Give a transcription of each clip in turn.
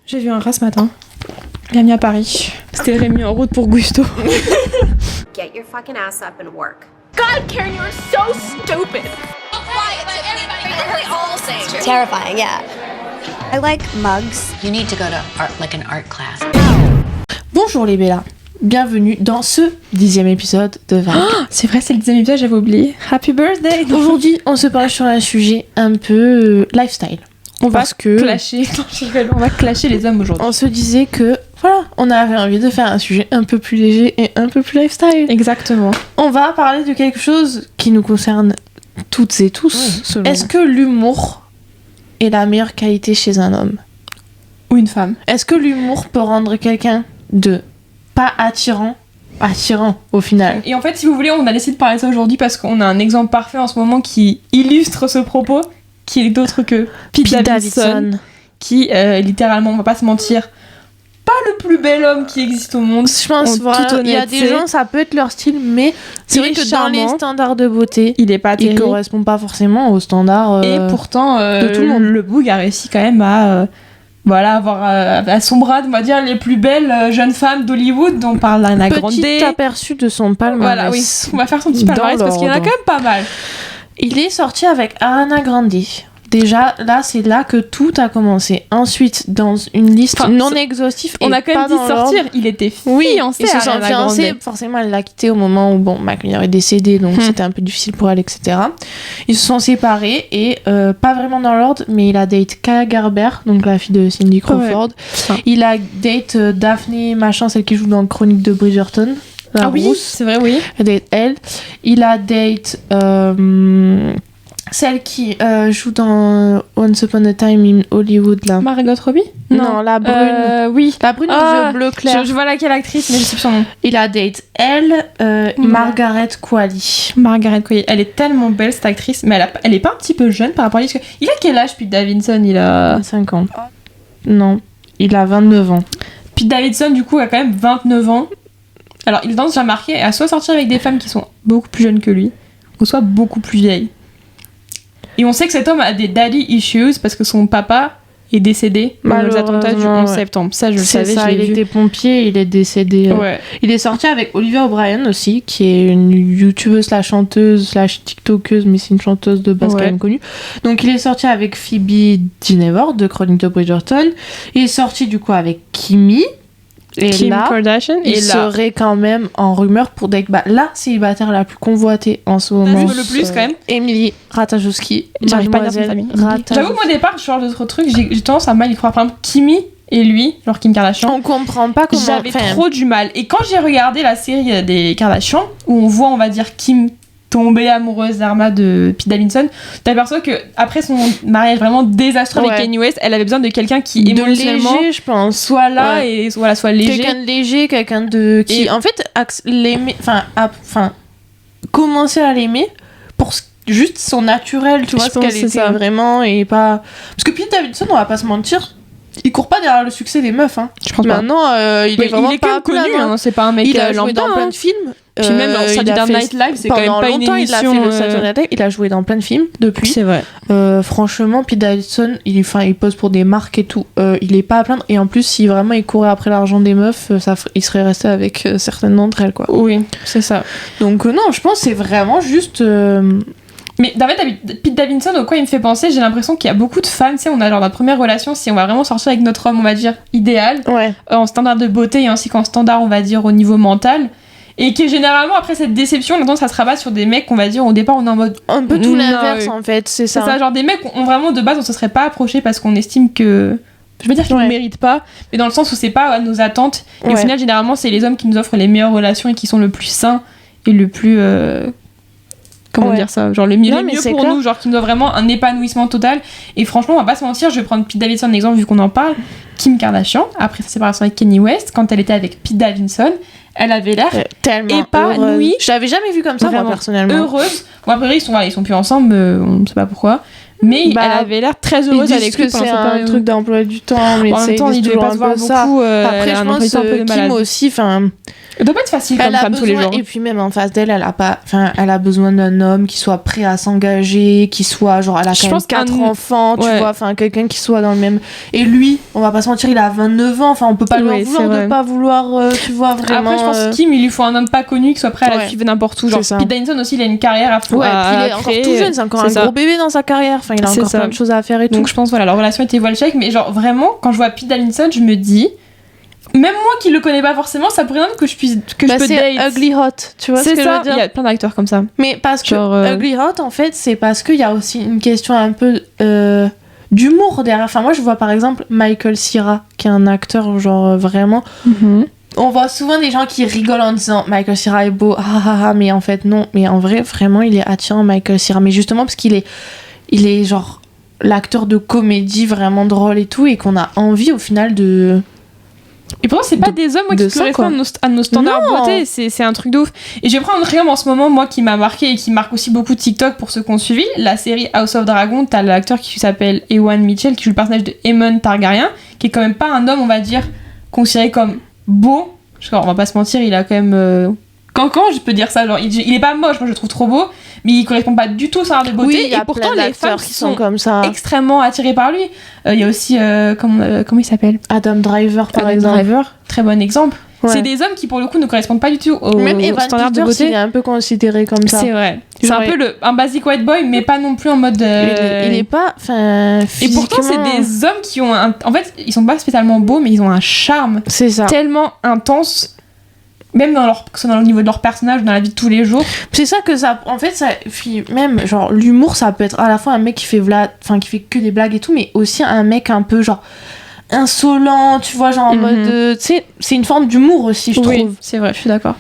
J'ai vu un rat ce matin. Il a mis à Paris. C'était Rémi en route pour Gusto. Get your fucking ass up and work. God, Karen, you are so stupid. Terrifying, yeah. I like mugs. You need to go to an art class. Bonjour les Bellas, bienvenue dans ce 10e épisode de Vague. C'est vrai, c'est le 10e épisode, j'avais oublié. Happy birthday. Aujourd'hui, on se parle sur un sujet un peu lifestyle. On va clasher les hommes aujourd'hui. On se disait que, voilà, on avait envie de faire un sujet un peu plus léger et un peu plus lifestyle. Exactement. On va parler de quelque chose qui nous concerne toutes et tous. Est-ce que l'humour est la meilleure qualité chez un homme ? Ou une femme. Est-ce que l'humour peut rendre quelqu'un de pas attirant au final ? Et en fait, si vous voulez, on a décidé de parler de ça aujourd'hui parce qu'on a un exemple parfait en ce moment qui illustre ce propos, qui est d'autre que Pete Davidson, qui littéralement, on va pas se mentir, pas le plus bel homme qui existe au monde. Je pense, il y a des gens, ça peut être leur style, mais c'est vrai que charmant. Dans les standards de beauté, il est pas terrible. Il correspond pas forcément aux standards et pourtant, de tout le monde. Le Boog a réussi quand même à avoir à son bras, on va dire, les plus belles jeunes femmes d'Hollywood, dont parle Ariana Grande. Petit aperçu de son palmarès. Voilà, oui, on va faire son petit palmarès parce qu'il y en a quand même pas mal. Il est sorti avec Ariana Grande. Déjà, là, c'est là que tout a commencé. Ensuite, dans une liste non exhaustive, on a quand même dit sortir. Il était fiancé. Ils se sont fiancés. Forcément, elle l'a quitté au moment où Mac Miller est décédé, donc c'était un peu difficile pour elle, etc. Ils se sont séparés et pas vraiment dans l'ordre, mais il a date Kaya Gerber, donc la fille de Cindy Crawford. Ouais. Il a date Daphne machin, celle qui joue dans Chronique de Bridgerton. La rousse. Oui, c'est vrai, oui. Il a date elle. Il a date celle qui joue dans Once Upon a Time in Hollywood, là. Margot Robbie ? Non, la brune. Oui. La brune aux yeux bleus clairs. Je vois laquelle actrice, mais je sais plus son nom. Il a date elle, Margaret Qualley. Margaret Qualley. Elle est tellement belle, cette actrice, mais elle est pas un petit peu jeune par rapport à lui. Il a quel âge, Pete Davidson ? Il a 25 ans. Non, il a 29 ans. Pete Davidson, du coup, a quand même 29 ans. Alors, il a déjà marqué à soit sortir avec des femmes qui sont beaucoup plus jeunes que lui, ou soit beaucoup plus vieilles. Et on sait que cet homme a des daddy issues parce que son papa est décédé dans les attentats du 11 septembre. Ça, je le savais. Ça, il était pompier, il est décédé. Ouais. Il est sorti avec Olivia O'Brien aussi, qui est une youtubeuse /chanteuse /tiktokeuse, mais c'est une chanteuse de base quand même connue. Donc il est sorti avec Phoebe Dynevor de Chronique de Bridgerton. Il est sorti du coup avec Kimi. Et Kim là, Kardashian, il serait quand même en rumeur pour d'être la célibataire la plus convoitée en ce moment. Le plus quand même. Emily Ratajkowski. J'arrive pas à dire sa famille. J'avoue que moi au départ, je change d'autres trucs. J'ai tendance à mal y croire. Par exemple, Kimi et lui, genre Kim Kardashian. On comprend pas comment. J'avais trop du mal. Et quand j'ai regardé la série des Kardashian, où on voit, on va dire, Kim tombée amoureuse d'Arma de Pete Davidson, t'aperçois que après son mariage vraiment désastreux avec Kanye West, elle avait besoin de quelqu'un qui émotionnellement léger, je pense, soit là et voilà, soit léger, quelqu'un de léger, quelqu'un de qui en fait l'aimer, enfin commencer à l'aimer pour juste son naturel, tu vois, ce qu'elle était vraiment, et pas parce que Pete Davidson, on va pas se mentir, il court pas derrière le succès des meufs, hein. Je pense maintenant il est vraiment pas connu, hein. C'est pas un mec il a joué lambda, dans plein de films. Puis même dans Saturday Night Live, c'est quand même pas une émission. Il a fait le Saturday Night Live, il a joué dans plein de films depuis. C'est vrai. Franchement, Pete Davidson, il pose pour des marques et tout. Il est pas à plaindre. Et en plus, si vraiment il courait après l'argent des meufs, il serait resté avec certaines d'entre elles, quoi. Oui, c'est ça. Donc non, je pense que c'est vraiment juste. Mais en fait, Pete Davidson, au quoi il me fait penser, j'ai l'impression qu'il y a beaucoup de femmes, tu sais, on a genre notre première relation, si on va vraiment sortir avec notre homme, on va dire, idéal, en standard de beauté et ainsi qu'en standard, on va dire, au niveau mental. Et que généralement, après cette déception, on a tendance à se rabattre sur des mecs qu'on va dire au départ, on est en mode. Un peu tout l'inverse, en fait, c'est ça. C'est ça, genre des mecs, on vraiment de base, on se serait pas approché parce qu'on estime que. Je veux dire qu'ils ne méritent pas, mais dans le sens où c'est pas à nos attentes. Et au final, généralement, c'est les hommes qui nous offrent les meilleures relations et qui sont le plus sains et le plus. Comment dire ça, genre le mieux pour clair. Nous, genre qui nous offre vraiment un épanouissement total. Et franchement, on va pas se mentir, je vais prendre Pete Davidson en exemple vu qu'on en parle. Kim Kardashian, après sa séparation avec Kanye West, quand elle était avec Pete Davidson, elle avait l'air tellement épanouie. Je l'avais jamais vu comme ça, moi, personnellement. Heureuse. Bon, après, ils sont plus ensemble, on ne sait pas pourquoi. Mais elle avait l'air très heureuse avec lui. C'est un truc d'emploi du temps, mais en même temps, il devait pas se voir beaucoup. Après, je pense que Kim aussi, Ça doit pas être facile comme femme tous les jours. Et puis même en face d'elle, elle a besoin d'un homme qui soit prêt à s'engager, qui soit genre, elle a quand même 4 enfants, tu vois, enfin quelqu'un qui soit dans le même. Et lui, on va pas se mentir, il a 29 ans, enfin on peut pas lui en vouloir de pas vouloir, tu vois, vraiment. Après, je pense que Kim, il lui faut un homme pas connu qui soit prêt à la suivre n'importe où. Genre, Pete Davidson aussi, il a une carrière à fond. Ouais, puis il est encore tout jeune, c'est encore un gros bébé dans sa carrière, enfin il a encore plein de choses à faire et tout. Donc je pense, voilà, leur relation était voile check, mais genre vraiment, quand je vois Pete Davidson, je me dis. Même moi qui le connais pas forcément, ça pourrait être que je peux date. C'est Ugly Hot, tu vois ce que je veux dire. Il y a plein d'acteurs comme ça. Mais parce que Ugly Hot, en fait, c'est parce qu'il y a aussi une question un peu d'humour derrière. Enfin, moi, je vois par exemple Michael Cera, qui est un acteur, genre vraiment. On voit souvent des gens qui rigolent en disant Michael Cera est beau, mais en fait, non. Mais en vrai, vraiment, il est attirant, Michael Cera. Mais justement, parce qu'il est genre l'acteur de comédie vraiment drôle et tout, et qu'on a envie au final de. Et pourtant, c'est pas des hommes qui correspondent à nos standards beauté, c'est un truc de ouf. Et je vais prendre un exemple en ce moment, moi, qui m'a marqué et qui marque aussi beaucoup TikTok pour ceux qui ont suivi. La série House of Dragon, t'as l'acteur qui s'appelle Ewan Mitchell, qui joue le personnage de Aemon Targaryen, qui est quand même pas un homme, on va dire, considéré comme beau. On va pas se mentir, il a quand même. Quand je peux dire ça, genre, il est pas moche, moi je le trouve trop beau, mais il correspond pas du tout au standard de beauté. Oui, et pourtant, les femmes qui sont comme ça extrêmement attirées par lui. Il y a aussi, comment il s'appelle ? Adam Driver, par exemple. Très bon exemple. Ouais. C'est des hommes qui, pour le coup, ne correspondent pas du tout au standard de beauté. Il est un peu considéré comme ça. C'est vrai. C'est un peu un basic white boy, mais pas non plus en mode. Il est pas. Et pourtant, c'est des hommes qui ont en fait, ils sont pas spécialement beaux, mais ils ont un charme. C'est ça. Tellement intense. Même dans le niveau de leur personnage, dans la vie de tous les jours. C'est ça que ça. En fait, ça. Même, genre, l'humour, ça peut être à la fois un mec qui fait que des blagues et tout, mais aussi un mec un peu, genre, insolent, tu vois, genre en mode. Tu sais, c'est une forme d'humour aussi, je trouve. Oui, c'est vrai, je suis d'accord.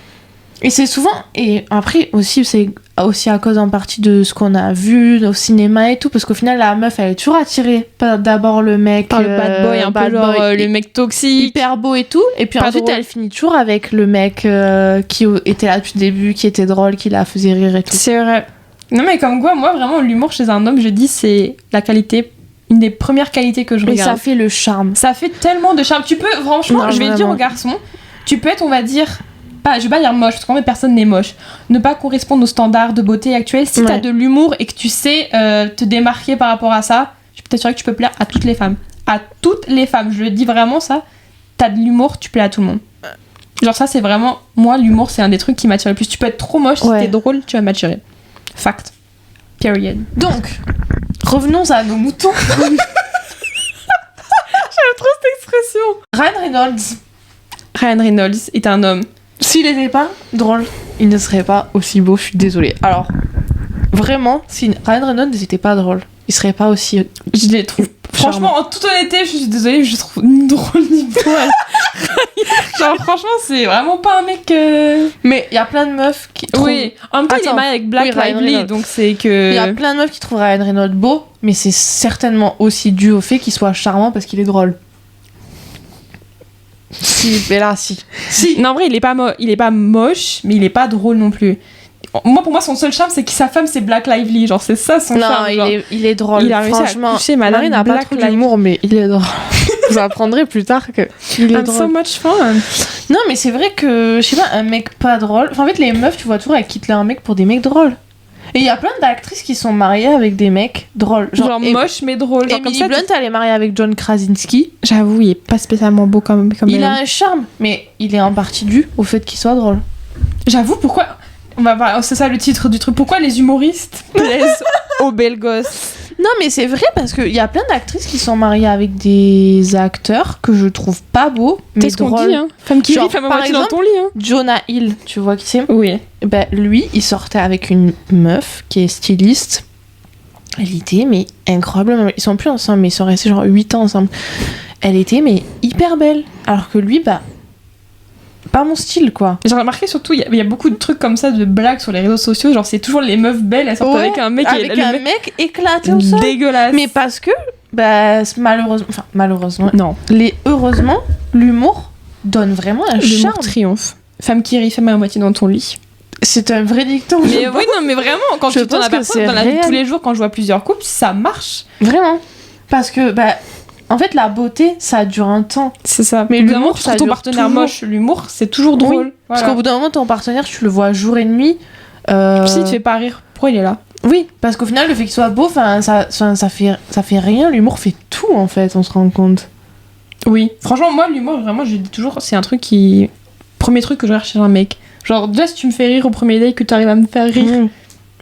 Et c'est souvent. Et après, aussi, c'est aussi à cause en partie de ce qu'on a vu au cinéma et tout, parce qu'au final, la meuf, elle est toujours attirée par d'abord le mec. Par le bad boy, un peu genre le mec toxique. Hyper beau et tout. Et puis ensuite, elle finit toujours avec le mec qui était là depuis le début, qui était drôle, qui la faisait rire et tout. C'est vrai. Non, mais comme quoi, moi, vraiment, l'humour chez un homme, je dis, c'est la qualité. Une des premières qualités que je regarde. Mais ça fait le charme. Ça fait tellement de charme. Tu peux, franchement, je vais le dire aux garçons, tu peux être, on va dire. Je vais pas dire moche, parce qu'en fait personne n'est moche. Ne pas correspondre aux standards de beauté actuels. Si t'as de l'humour et que tu sais te démarquer par rapport à ça, je peux t'assurer que tu peux plaire à toutes les femmes. À toutes les femmes, je le dis vraiment ça. T'as de l'humour, tu plais à tout le monde. Genre ça, c'est vraiment... Moi, l'humour, c'est un des trucs qui m'attire le plus. Tu peux être trop moche, si t'es drôle, tu vas m'attirer. Fact. Period. Donc, revenons à nos moutons. J'aime trop cette expression. Ryan Reynolds est un homme. S'il n'était pas drôle, il ne serait pas aussi beau, je suis désolée. Alors, vraiment, si Ryan Reynolds n'était pas drôle, il serait pas aussi... Je les trouve... Franchement, en toute honnêteté, je suis désolée, je le trouve ni drôle ni beau. Genre, franchement, c'est vraiment pas un mec... Mais il y a plein de meufs qui trouvent... Oui, en même temps, il est marié avec Black Lively, donc c'est que... Il y a plein de meufs qui trouvent Ryan Reynolds beau, mais c'est certainement aussi dû au fait qu'il soit charmant parce qu'il est drôle. Si, mais là, si. Non, en vrai, il est pas moche, mais il est pas drôle non plus. Pour moi, son seul charme, c'est que sa femme, c'est Black Lively. Genre, c'est ça son charme. Non, il est drôle. Il a réussi à toucher Madame Marie n'a pas trop d'humour, mais il est drôle. Vous apprendrez plus tard que il est drôle. So much fun. Non, mais c'est vrai que, je sais pas, un mec pas drôle... Enfin, en fait, les meufs, tu vois toujours, elles quittent un mec pour des mecs drôles. Et il y a plein d'actrices qui sont mariées avec des mecs drôles. Genre moche mais drôle. Genre Emily Blunt, elle est mariée avec John Krasinski. J'avoue, il est pas spécialement beau comme il a un charme, mais il est en partie dû au fait qu'il soit drôle. J'avoue, pourquoi... c'est ça le titre du truc. Pourquoi les humoristes plaisent aux belles gosses? Non, mais c'est vrai parce qu'il y a plein d'actrices qui sont mariées avec des acteurs que je trouve pas beaux, mais drôles. C'est ce qu'on dit, hein. Femme qui rit, femme à moitié dans ton lit. Hein. Jonah Hill, tu vois qui c'est? Oui. Ben, lui, il sortait avec une meuf qui est styliste. Elle était, mais incroyable. Ils sont plus ensemble, mais ils sont restés genre 8 ans ensemble. Elle était, mais hyper belle. Alors que lui, bah... pas mon style, quoi. J'ai remarqué surtout, il y a beaucoup de trucs comme ça, de blagues sur les réseaux sociaux, genre c'est toujours les meufs belles, elles sortent avec un mec mec éclaté au sol. Dégueulasse. Mais parce que, bah, malheureusement, non. Heureusement, l'humour donne vraiment un charme. L'humour triomphe. Femme qui rit, femme à moitié dans ton lit. C'est un vrai dicton. Mais oui, non, mais vraiment, quand tu t'en aperçois dans la vie de tous les jours, quand je vois plusieurs couples, ça marche. Vraiment. Parce que, bah... En fait, la beauté, ça dure un temps. C'est ça. Mais l'humour, ça ton dure partenaire toujours. moche, l'humour, c'est toujours drôle. Oui. Parce qu'au bout d'un moment, ton partenaire, tu le vois jour et nuit. Si tu fais pas rire, pourquoi il est là? Oui, parce qu'au final, le fait qu'il soit beau, ça fait rien. L'humour fait tout, en fait, on se rend compte. Oui. Franchement, moi, l'humour, vraiment, je dis toujours, c'est un truc qui... Premier truc que je recherche chez un mec. Genre, déjà, si tu me fais rire au premier date, que tu arrives à me faire rire,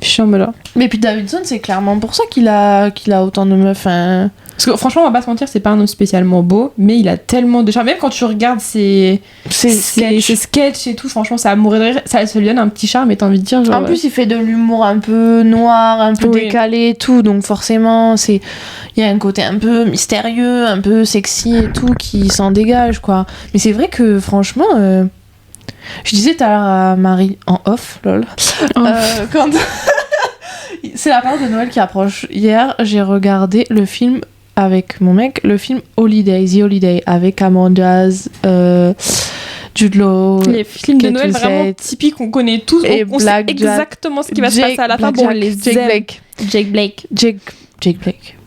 je suis en mode là. Mais Pete Davidson, c'est clairement pour ça qu'il a autant de meufs. Hein. Parce que franchement, on va pas se mentir, c'est pas un homme spécialement beau, mais il a tellement de charme. Même quand tu regardes ses sketchs et tout, franchement, ça a mourir de rire. Ça lui donne un petit charme, et t'as envie de dire. Genre, en plus, il fait de l'humour un peu noir, un peu décalé et tout, donc forcément, il y a un côté un peu mystérieux, un peu sexy et tout qui s'en dégage, quoi. Mais c'est vrai que, franchement. Je disais tout à l'heure à Marie en off, lol. Quand c'est la période de Noël qui approche. Hier, j'ai regardé le film avec mon mec, le film Holiday, The Holiday, avec Cameron Diaz, Jude Law. Les films de Noël vraiment typiques qu'on connaît tous. Et on sait exactement ce qui va se passer à la fin. Bon, Jake Blake.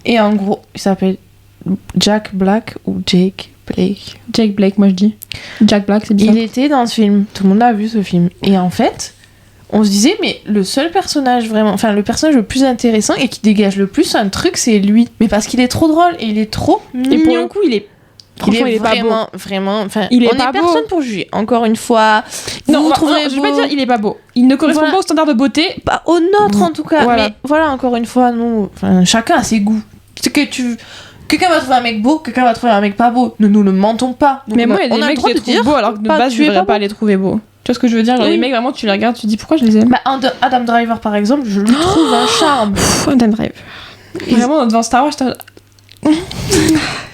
Et en gros, il s'appelle Jack Black ou Jake Blake. Jake Blake, moi je dis. Jack Black, c'est bien. Il était dans ce film. Tout le monde a vu ce film. Et en fait, on se disait, mais le seul personnage vraiment, enfin le personnage le plus intéressant et qui dégage le plus un truc, c'est lui. Mais parce qu'il est trop drôle et il est trop mignon. Et pour le coup, il est vraiment, enfin, on n'est personne pour juger. Encore une fois, non, je vais pas dire il est pas beau. Il ne correspond pas au standard de beauté. Pas au nôtre en tout cas. Voilà. Mais voilà, encore une fois, nous, chacun a ses goûts. C'est que quelqu'un va trouver un mec beau, quelqu'un va trouver un mec pas beau. Nous ne mentons pas. Donc mais moi, il y a des mecs que je trouve beaux alors que de base, je ne devrais pas les trouver beaux. Tu vois ce que je veux dire? Genre, les mecs, vraiment, tu les regardes, tu te dis pourquoi je les aime. Bah, Adam Driver, par exemple, je lui trouve un charme. Adam Driver. Vraiment, devant Star Wars,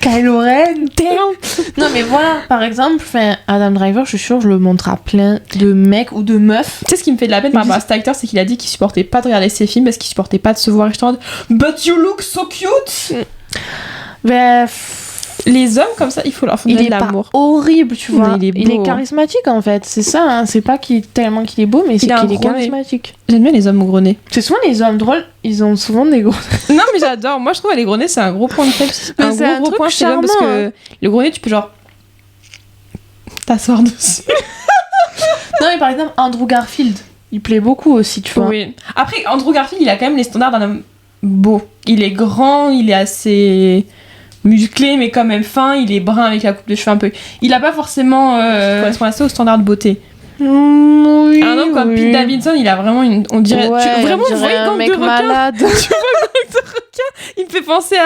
Kylo Ren, damn. Non, mais voilà, par exemple, Adam Driver, je suis sûre, je le montre à plein de mecs ou de meufs. Tu sais ce qui me fait de la peine par rapport à cet acteur, c'est qu'il a dit qu'il supportait pas de regarder ses films parce qu'il supportait pas de se voir. Et je te dis, but you look so cute! Ben. Les hommes comme ça, il faut leur faire de l'amour. Il est pas horrible, tu vois. Il est charismatique en fait, c'est ça. Hein. C'est pas tellement qu'il est beau, mais c'est qu'il est charismatique. J'aime bien les hommes gros nez. C'est souvent les hommes drôles, ils ont souvent des gros nez. Non, mais j'adore. Moi, je trouve les gros nez, c'est un gros point de faible. Un gros point chez l'homme parce que le gros nez, tu peux genre t'asseoir dessus. Non, mais par exemple, Andrew Garfield, il plaît beaucoup aussi, tu vois. Oui. Après, Andrew Garfield, il a quand même les standards d'un homme beau. Il est grand, il est assez musclé mais quand même fin, il est brun avec la coupe de cheveux un peu. Il a pas forcément correspond assez au standard de beauté. Oui, un homme comme Pete Davidson, il a vraiment on dirait vraiment on dirait un mec malade. Tu vois Gang de requin, il me fait penser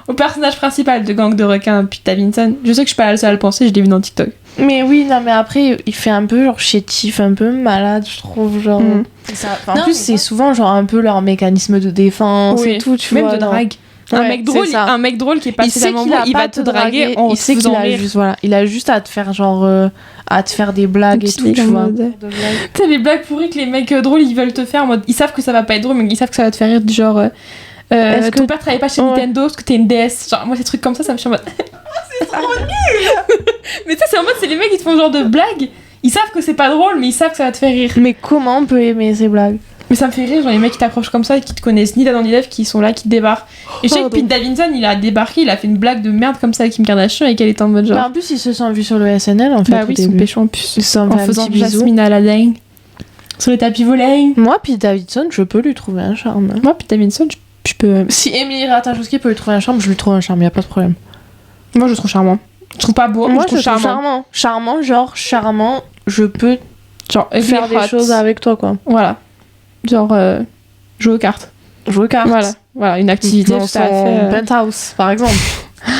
au personnage principal de Gang de requin, Pete Davidson. Je sais que je suis pas la seule à le penser, je l'ai vu dans TikTok. Mais oui, non mais après il fait un peu genre chétif, un peu malade, je trouve genre. En plus c'est souvent genre un peu leur mécanisme de défense et tout, tu vois. Même de drague. Un mec drôle qui est pas spécialement beau, il va te draguer en se faisant rire. Il a juste à te faire genre à te faire des blagues et tout, tu vois. Tu sais les blagues pourries que les mecs drôles ils veulent te faire en mode ils savent que ça va pas être drôle mais ils savent que ça va te faire rire du genre ton père travaillait pas chez Nintendo parce que t'es une DS. Genre moi ces trucs comme ça me fait en mode c'est trop nul. Mais tu sais c'est en mode c'est les mecs qui te font genre de blagues, ils savent que c'est pas drôle mais ils savent que ça va te faire rire. Mais comment on peut aimer ces blagues? Mais ça me fait rire, genre les mecs qui t'approchent comme ça et qui te connaissent ni d'Adam ni d'Ève, qui sont là, qui te débarquent. Et je sais que Pete Davidson, il a débarqué, il a fait une blague de merde comme ça avec Kim Kardashian et qu'elle était en mode genre. Bah en plus, ils se sont vus sur le SNL en fait. Bah oui, ils sont péchés en plus. Ils sont en faisant Jasmine à Aladdin. Sur le tapis volet. Moi, Pete Davidson, je peux lui trouver un charme. Moi, Pete Davidson, je peux. Si Emily Ratajkowski peut lui trouver un charme, je lui trouve un charme, y a pas de problème. Moi, je le trouve charmant. Je trouve pas beau, moi, je trouve charmant. Charmant, genre charmant, je peux faire des choses avec toi quoi. Voilà. Genre. Jouer aux cartes. Voilà, une activité dans son penthouse, par exemple.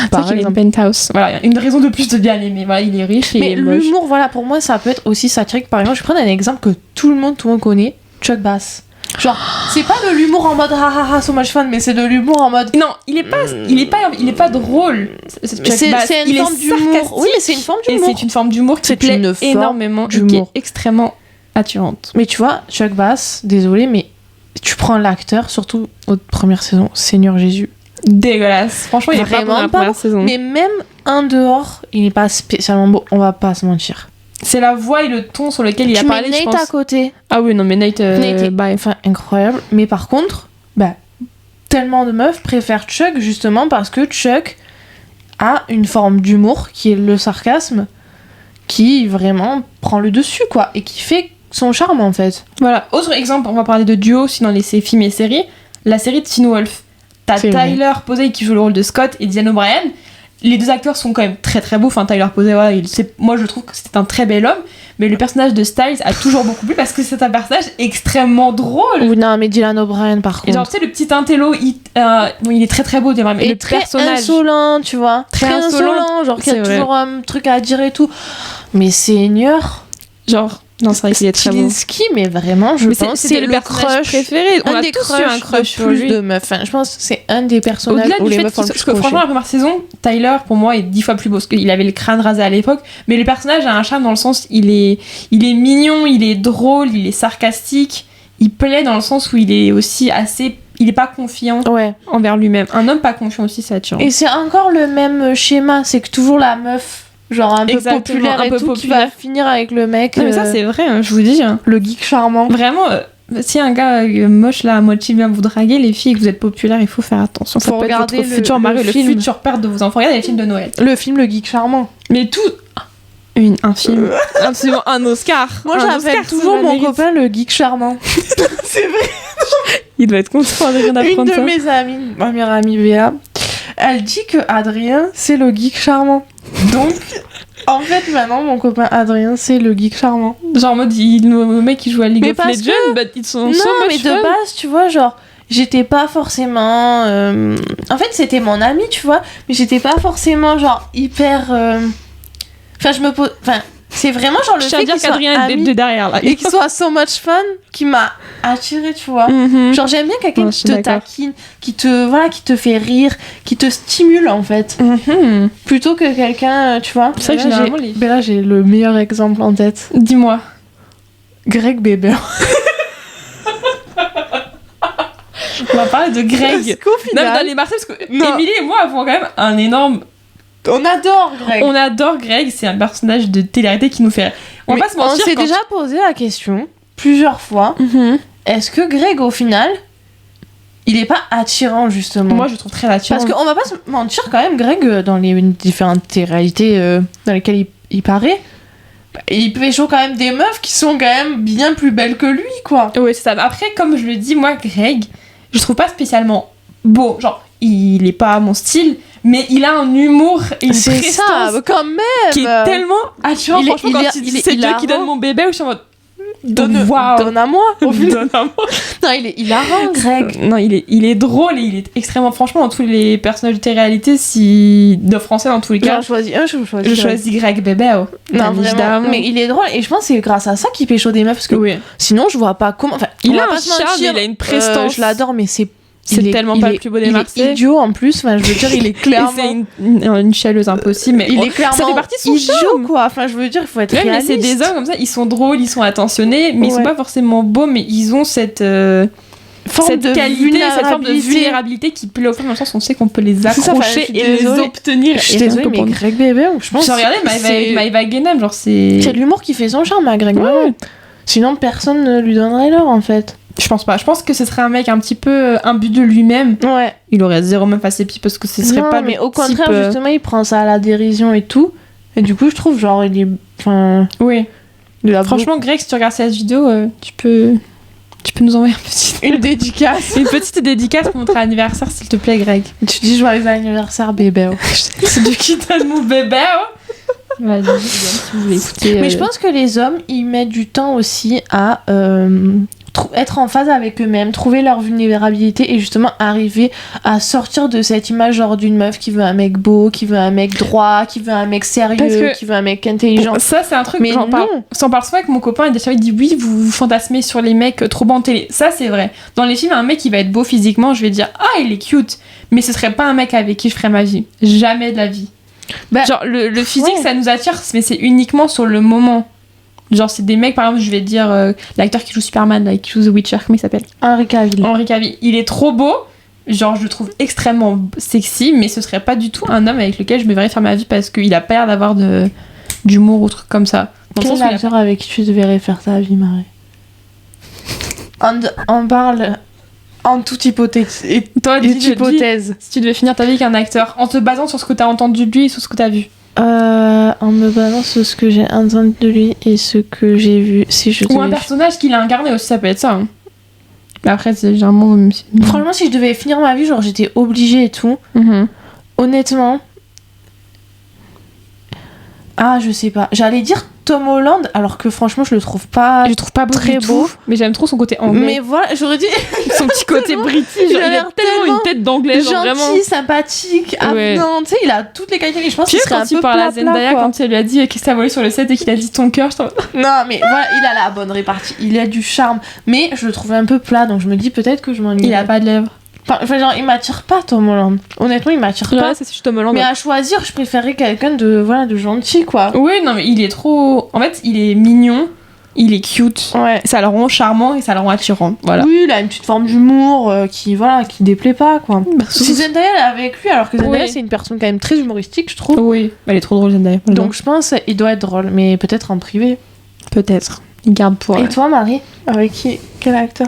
Par exemple, penthouse. Voilà, une raison de plus de bien l'aimer. Voilà, il est riche et mais l'humour, voilà, pour moi, ça peut être aussi satirique. Par exemple, je prends un exemple que tout le monde connaît, Chuck Bass. Genre, c'est pas de l'humour en mode ha so much fun, mais c'est de l'humour en mode. Non, il est pas drôle. C'est une forme d'humour. Oui, mais c'est une forme d'humour. Et c'est une forme d'humour qui plaît énormément, qui est extrêmement attirante. Mais tu vois, Chuck Bass, désolé, mais tu prends l'acteur, surtout aux premières saisons, Seigneur Jésus. Dégueulasse. Franchement, il est vraiment pas bon dans la première saison. Mais même en dehors, il n'est pas spécialement beau, on va pas se mentir. C'est la voix et le ton sur lequel il a parlé, je pense. Nate à côté. Ah oui, non, mais Nate enfin, incroyable. Mais par contre, tellement de meufs préfèrent Chuck justement parce que Chuck a une forme d'humour qui est le sarcasme, qui vraiment prend le dessus, quoi, et qui fait son charme, en fait. Voilà. Autre exemple, on va parler de duo aussi dans les films et séries. La série de Teen Wolf. T'as C'est Tyler Posey qui joue le rôle de Scott et Dylan O'Brien. Les deux acteurs sont quand même très très beaux. Enfin, Tyler Posey, voilà, moi je trouve que c'est un très bel homme. Mais le personnage de Styles a toujours beaucoup plu parce que c'est un personnage extrêmement drôle. Ou non, mais Dylan O'Brien, par contre. Et genre, tu sais, le petit intello, il est très très beau, Dylan O'Brien. Et le très personnage. insolent, tu vois. Très insolent, genre qui a toujours un truc à dire et tout. Mais Seigneur. Genre, non, c'est vrai qu'il est très beau. Stilinski, mais vraiment, je pense que c'est le crush préféré. On un a des tous eu un crush sur plus lui. de meufs. Enfin, je pense que c'est un des personnages Au-delà où du les fait meufs ont le plus parce que franchement, croché. la première saison, Tyler, pour moi, est 10 fois plus beau parce qu'il avait le crâne rasé à l'époque. Mais le personnage a un charme dans le sens, il est mignon, il est drôle, il est sarcastique. Il plaît dans le sens où il est aussi assez... Il est pas confiant envers lui-même. Un homme pas confiant aussi, c'est attirant. Et c'est encore le même schéma, c'est que toujours la meuf, genre un peu populaire et tout, qui va finir avec le mec. Non, mais ça, c'est vrai, je vous dis. Le geek charmant. Vraiment, si un gars moche là, à moitié vient vous draguer, les filles, que vous êtes populaires, il faut faire attention. Ça faut peut être regarder votre futur mari, le film. futur père de vos enfants. Regardez les films de Noël. Le film Le Geek Charmant. Mais tout... Un film. Absolument un Oscar. Moi, j'appelle toujours mon copain le geek charmant. C'est vrai. Il doit être content d'Adrien d'apprendre ça. Une de mes amies, ma meilleure amie Béa, elle dit que Adrien, c'est le geek charmant. Donc, en fait, maintenant, mon copain Adrien, c'est le geek charmant. Genre en mode, le mec qui joue à League of Legends, ils sont non, mais de base, tu vois, genre... J'étais pas forcément... En fait, c'était mon ami, tu vois, mais j'étais pas forcément, genre, hyper... Enfin, je me pose... Enfin, c'est vraiment genre le fait qu'il soit ami de derrière, là. et qu'il soit so much fun qui m'a attirée, tu vois. Genre, j'aime bien quelqu'un qui te taquine, qui te fait rire, qui te stimule, en fait. Plutôt que quelqu'un, tu vois. C'est vrai que généralement, là, j'ai le meilleur exemple en tête. Dis-moi. Greg Beber. On va parler de Greg. Non, dans les Marseillais, parce que Émilie et moi avons quand même un énorme... On adore Greg. On adore Greg, c'est un personnage de télé-réalité qui nous fait... On va pas se mentir. On s'est déjà posé la question plusieurs fois. Est-ce que Greg, au final, il est pas attirant, justement? Moi, je trouve très attirant. Parce qu'on va pas se mentir, quand même, Greg, dans les différentes télé-réalités dans lesquelles il paraît, il pécho quand même des meufs qui sont quand même bien plus belles que lui, quoi. Ouais, c'est ça. Après, comme je le dis, moi, Greg, je trouve pas spécialement beau. Genre, il est pas mon style, mais il a un humour et une prestance quand même, qui est tellement attirant. Franchement, quand c'est Dieu qui donne mon bébé, je suis en mode... Donne à moi. Donne à moi. Non, il est hilarant, Greg. Non, il est drôle et il est extrêmement... Franchement, dans tous les personnages de télé-réalité, de français, dans tous les cas... Je choisis Greg Bébé. Non, vraiment. Mais il est drôle et je pense que c'est grâce à ça qu'il pécho des meufs parce que sinon, je vois pas comment... Enfin, il a un charme, il a une prestance. Je l'adore, mais c'est tellement pas le plus beau des Marseillais. Il est idiot en plus, enfin, je veux dire, il est clairement... c'est une chialeuse impossible, mais il est clairement ça fait partie de son idiot, charme, quoi. Enfin, je veux dire, il faut être réaliste. Mais c'est des hommes comme ça, ils sont drôles, ils sont attentionnés, mais ils sont pas forcément beaux, mais ils ont cette qualité, cette forme de vulnérabilité qui plaît aux femmes, dans le sens où on sait qu'on peut les accrocher et les obtenir. Je suis désolée, mais Greg Bébé, je pense... J'ai regardé Maëva Guénem, genre c'est... C'est l'humour qui fait son charme à Greg, vraiment. Sinon, personne ne lui donnerait l'heure, en fait. Je pense pas. Je pense que ce serait un mec un petit peu imbu de lui-même. Ouais. Il aurait zéro meuf à ses pieds parce que ce serait pas mais au contraire, justement, il prend ça à la dérision et tout. Et du coup, je trouve, genre, il est... Enfin... Oui. Franchement, Greg, si tu regardes cette vidéo, tu peux nous envoyer une dédicace. Une petite dédicace pour notre anniversaire, s'il te plaît, Greg. Tu dis joyeux anniversaire, bébé. C'est du qui donne mon bébé. Vas-y, si vous voulez écouter. Mais je pense que les hommes, ils mettent du temps aussi à être en phase avec eux-mêmes, trouver leur vulnérabilité et justement arriver à sortir de cette image genre d'une meuf qui veut un mec beau, qui veut un mec droit, qui veut un mec sérieux, qui veut un mec intelligent. Ça, c'est un truc, mais j'en parle souvent avec mon copain, il dit oui, vous fantasmez sur les mecs trop beaux en télé. Ça, c'est vrai. Dans les films, un mec qui va être beau physiquement, je vais dire ah, il est cute, mais ce serait pas un mec avec qui je ferais ma vie. Jamais de la vie. Genre, le physique, ça nous attire, mais c'est uniquement sur le moment. Genre, c'est des mecs, par exemple, je vais dire l'acteur qui joue Superman, là, qui joue The Witcher, comment il s'appelle? Henry Cavill. Il est trop beau, genre, je le trouve extrêmement sexy, mais ce serait pas du tout un homme avec lequel je me verrais faire ma vie parce qu'il a pas l'air d'avoir d'humour ou truc comme ça. Quel acteur avec qui tu te verrais faire ta vie, Marie? On parle en toute hypothèse. Et toi, hypothèse. Si tu devais finir ta vie avec un acteur, en te basant sur ce que t'as entendu de lui et sur ce que t'as vu. En me basant sur ce que j'ai entendu de lui et ce que j'ai vu, si je Ou un personnage qu'il a incarné aussi, ça peut être ça. Hein. Mais après, c'est généralement... Franchement, si je devais finir ma vie, genre j'étais obligée et tout, honnêtement... Ah, je sais pas. J'allais dire Tom Holland, alors que franchement, je le trouve pas très beau. Mais j'aime trop son côté anglais. Mais voilà, j'aurais dit... son petit côté british. Genre, il a tellement une tête d'anglais. Gentil, vraiment... sympathique, avenant. Tu sais, il a toutes les qualités. Mais je pense qu'il serait un peu par la Zendaya, quand elle lui a dit qu'est-ce que t'as volé sur le set et qu'il a dit ton cœur. Non, mais voilà, il a la bonne répartie. Il a du charme. Mais je le trouvais un peu plat, donc je me dis peut-être que je m'ennuie. Il a pas de lèvres. Enfin, genre, il m'attire pas, Tom Holland. Honnêtement, il m'attire pas. C'est Tom Holland. Mais à choisir, je préférerais quelqu'un de gentil, quoi. Oui, non, mais il est trop... En fait, il est mignon, il est cute. Ouais. Ça le rend charmant et ça le rend attirant. Voilà. Oui, il a une petite forme d'humour qui déplaît pas, quoi. Si Zendaya est avec lui, alors que Zendaya, c'est une personne quand même très humoristique, je trouve. Oui, elle est trop drôle, Zendaya. Donc, je pense qu'il doit être drôle, mais peut-être en privé. Peut-être. Il garde pour elle. Et toi, Marie, avec quel acteur?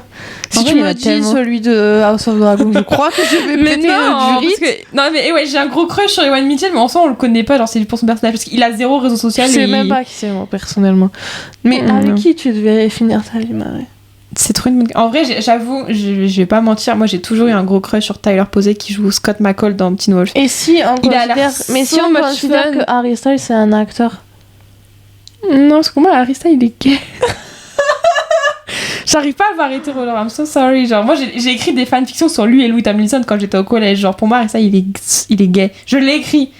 Si tu me dis celui de House of Dragon, je crois que je vais péter le jury. Non, mais ouais, j'ai un gros crush sur Ewan Mitchell, mais en soi, on le connaît pas, genre c'est pour son personnage, parce qu'il a 0 réseau social. Je sais même pas qui c'est, moi, personnellement. Mais avec qui tu devais finir ta vie, Marie? C'est trop une bonne... En vrai, j'avoue, je vais pas mentir, moi j'ai toujours eu un gros crush sur Tyler Posey qui joue Scott McCall dans Teen Wolf. Et si on considère que Harry Styles c'est un acteur? Non, parce que moi, Harry Styles, il est gay. J'arrive pas à le voir hétéro, genre, I'm so sorry. Genre, moi, j'ai écrit des fanfictions sur lui et Louis Tomlinson quand j'étais au collège. Genre, pour moi, Harry Styles, il est gay. Je l'ai écrit.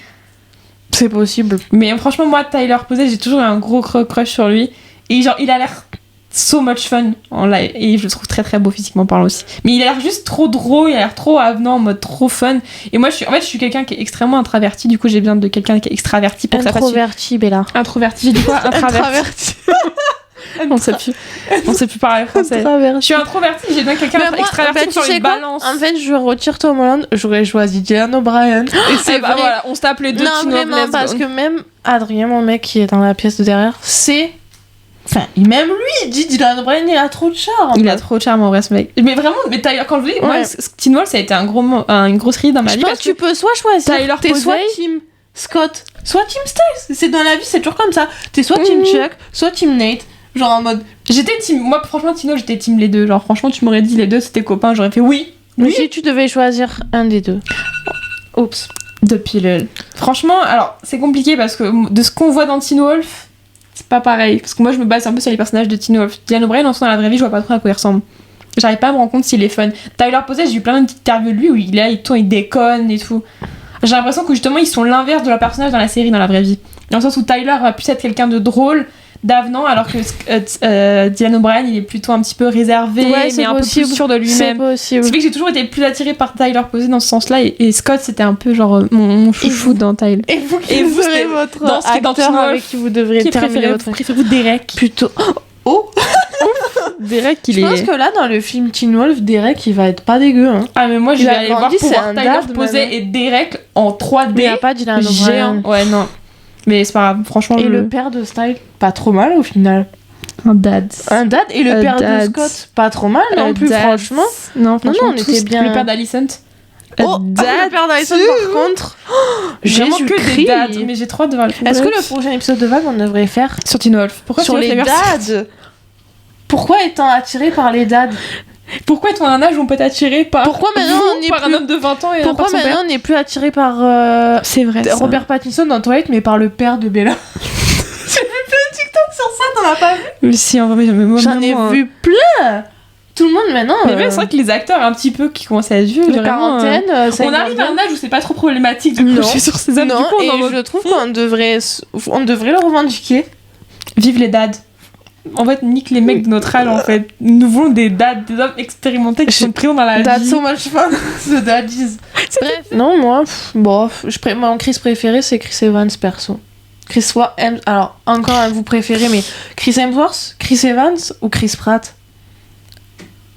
C'est possible. Mais franchement, moi, Tyler Posey, j'ai toujours eu un gros crush sur lui. Et genre, il a l'air so much fun en live. Et je le trouve très très beau physiquement parlant aussi. Mais il a l'air juste trop drôle, il a l'air trop avenant, en mode trop fun. Et moi, je suis quelqu'un qui est extrêmement introverti. Du coup, j'ai besoin de quelqu'un qui est extraverti pour que ça fasse... Introverti, Bella. Introverti, j'ai dit quoi? Introverti. On sait plus parler français. Je suis introvertie, j'ai besoin de quelqu'un d'extraverti sur une balance. En fait, je retire Tom Holland, j'aurais choisi Dylan O'Brien. Et c'est vrai. Voilà, on se tape les deux. Non, vraiment, parce que même Adrien, mon mec qui est dans la pièce de derrière, c'est... Enfin, même lui, il dit Dylan O'Brien, il a trop de charme. Il a trop de charme en vrai, ce mec. Mais vraiment, quand je vous dis, moi, Teen Wolf, ça a été une grosse ride dans ma vie. Je pense que tu peux soit choisir. T'es soit Team Scott, soit Team Styles. C'est dans la vie, c'est toujours comme ça. T'es soit Team Chuck, soit Team Nate. Genre en mode. J'étais team. Moi, franchement, Teen Wolf, j'étais team les deux. Genre, franchement, tu m'aurais dit les deux, c'était copains, j'aurais fait oui. Oui. Si tu devais choisir un des deux. Oups. De pilule. Franchement, alors, c'est compliqué parce que de ce qu'on voit dans Teen Wolf, c'est pas pareil. Parce que moi, je me base un peu sur les personnages de Teen Wolf. Dylan O'Brien, en soi, dans la vraie vie, je vois pas trop à quoi il ressemble. J'arrive pas à me rendre compte s'il est fun. Tyler Posey, j'ai eu plein d'interviews de lui où il déconne et tout. J'ai l'impression que justement, ils sont l'inverse de leur personnage dans la série, dans la vraie vie. Dans le sens où Tyler va plus être quelqu'un de drôle, d'avenant, alors que Dylan O'Brien, il est plutôt un petit peu réservé, mais un peu plus sûr de lui-même. C'est possible. C'est vrai que j'ai toujours été plus attirée par Tyler Posey dans ce sens-là, et Scott, c'était un peu genre mon chouchou dans Tyler. Et vous serez votre acteur avec qui vous devriez terminer votre... Préférez-vous Derek? Plutôt... Oh Derek, je pense que là, dans le film Teen Wolf, Derek, il va être pas dégueu. Hein. Ah, mais moi, je vais aller voir pour voir Tyler Posey et Derek en 3D. Mais il n'y a pas Dylan O'Brien. Ouais, non. Mais c'est pas grave, franchement. Et le père de Style, pas trop mal au final. Un dad. Et le père de Scott, pas trop mal non plus, franchement. Non, franchement, on était bien. Le père d'Alicent. Le père d'Alicent, par contre. Vraiment que des dads, mais j'ai trop hâte de voir le film. Est-ce que le prochain épisode de Vague, on devrait faire sur Teen Wolf? Pourquoi sur les dads? Pourquoi étant attiré par les dads? Pourquoi être à un âge où on peut être attiré par un homme de 20 ans et pourquoi maintenant on n'est plus attiré par c'est vrai, Robert Pattinson dans Twilight, mais par le père de Bella? J'ai vu plein de TikTok sur ça, t'en as pas vu? Mais si, en vrai, j'en ai vu plein. Tout le monde maintenant. Mais même c'est vrai que les acteurs un petit peu qui commencent à être vieux, la quarantaine, on arrive à un âge où c'est pas trop problématique de coucher sur ces hommes. Non, du coup, je trouve qu'on devrait le revendiquer. Vive les dads. En fait, nique les mecs de notre âge, en fait. Nous voulons des dads, des hommes expérimentés qui sont présents dans la vie. That's so much fun, the daddies. Bref. Non, moi, mon Chris préféré, c'est Chris Evans, perso. Alors, encore un de vous préférez, mais Chris Hemsworth, Chris Evans ou Chris Pratt?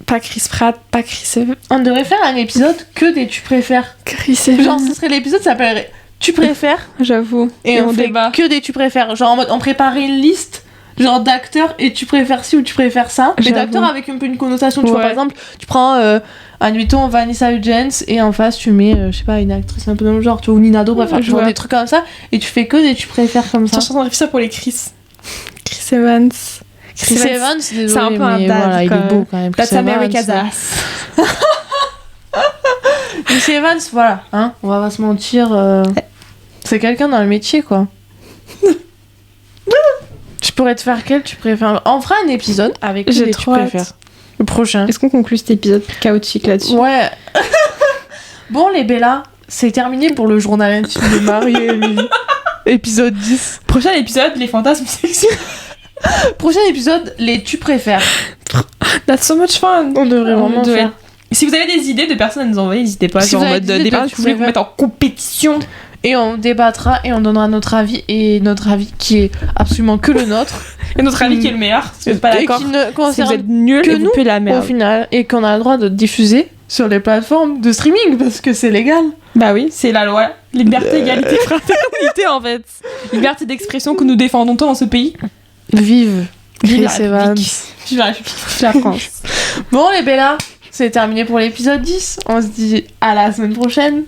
Pas Chris Pratt, pas Chris Evans. On devrait faire un épisode que des tu préfères. Chris Evans. Genre, ce serait l'épisode, ça s'appellerait Tu préfères? J'avoue. Et on débat. Que des tu préfères. Genre, en mode, on préparait une liste genre d'acteur et tu préfères ci ou tu préfères ça. Mais d'acteur avec un peu une connotation. Tu vois, par exemple, tu prends, admettons, Vanessa Hudgens et en face, tu mets, je sais pas, une actrice un peu dans le genre, tu vois, ou Nina Dobrev, tu vois, des trucs comme ça. Et tu fais que des tu préfères comme ça. Je suis en train de réfléchir pour les Chris Evans. Chris Evans, désolé, c'est un peu un dad. Voilà, il est beau quand même. That's America's ass. Chris Evans, voilà, hein, on va pas se mentir. C'est quelqu'un dans le métier, quoi. Je pourrais te faire quel tu préfères. On fera un épisode avec les tu préfères. Le prochain. Est-ce qu'on conclut cet épisode chaotique là-dessus? Ouais. Bon, les Bella, c'est terminé pour le journal intime de Marie et Emily. Épisode 10. Prochain épisode, les fantasmes sexuels. Prochain épisode, les tu préfères. That's so much fun. On devrait vraiment faire. Si vous avez des idées de personnes à nous envoyer, n'hésitez pas. Si genre vous en avez mode des idées débat, de si vous voulez vous mettre en compétition. Et on débattra et on donnera notre avis. Et notre avis qui est absolument que le nôtre. Et notre avis qui est le meilleur. Si vous n'êtes pas d'accord. Et qui ne concerne si vous êtes nuls que et vous nous, puez la merde. Au final. Et qu'on a le droit de diffuser sur les plateformes de streaming parce que c'est légal. Bah oui, c'est la loi. Liberté, égalité, fraternité en fait. Liberté d'expression que nous défendons tant dans ce pays. Vive Chris Evans. Vive la République. Vive la France. Bon les Bella, c'est terminé pour l'épisode 10. On se dit à la semaine prochaine.